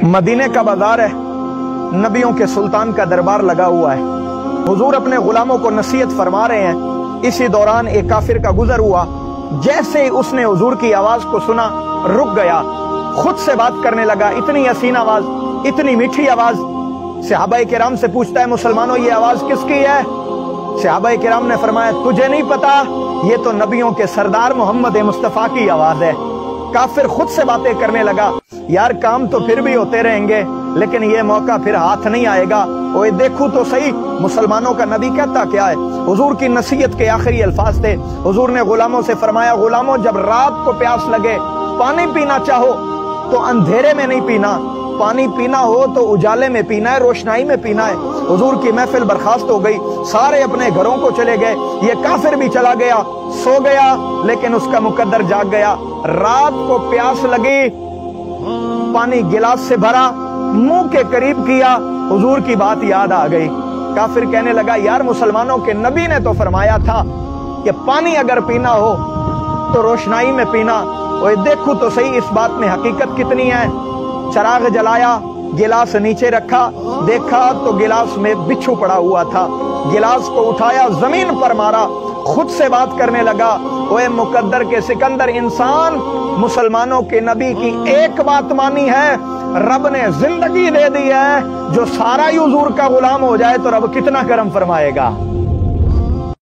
मदीने का बाजार है, नबियों के सुल्तान का दरबार लगा हुआ है। हुजूर अपने गुलामों को नसीहत फरमा रहे हैं। इसी दौरान एक काफिर का गुजर हुआ। जैसे ही उसने हुजूर की आवाज को सुना, रुक गया, खुद से बात करने लगा। इतनी हसीन आवाज, इतनी मीठी आवाज। सहाबाए किराम से पूछता है, मुसलमानों ये आवाज किसकी है? सहाबाए किराम ने फरमाया, तुझे नहीं पता, ये तो नबियों के सरदार मोहम्मद मुस्तफा की आवाज है। काफिर खुद से बातें करने लगा, यार काम तो फिर भी होते रहेंगे, लेकिन ये मौका फिर हाथ नहीं आएगा। ओए देखूं तो सही, मुसलमानों का नबी कहता क्या है। हुजूर की नसीहत के आखिरी अल्फाज थे। हुजूर ने गुलामों से फरमाया, गुलामों जब रात को प्यास लगे, पानी पीना चाहो तो अंधेरे में नहीं पीना, पानी पीना हो तो उजाले में पीना है, रोशनाई में पीना है। हुजूर की महफिल बर्खास्त हो गई, सारे अपने घरों को चले गए। ये काफिर भी चला गया, सो गया, लेकिन उसका मुकद्दर जाग गया। रात को प्यास लगी, पानी गिलास से भरा, मुंह के करीब किया, हुजूर की बात याद आ गई। काफिर कहने लगा, यार मुसलमानों के नबी ने तो फरमाया था कि पानी अगर पीना हो तो रोशनाई में पीना। और देखूं तो सही इस बात में हकीकत कितनी है। चराग जलाया, गिलास नीचे रखा, देखा तो गिलास में बिच्छू पड़ा हुआ था। गिलास को उठाया, जमीन पर मारा, खुद से बात करने लगा, ओए मुकद्दर के सिकंदर इंसान, मुसलमानों के नबी की एक बात मानी है, रब ने जिंदगी दे दी है। जो सारा ही हुजूर का गुलाम हो जाए तो रब कितना करम फरमाएगा।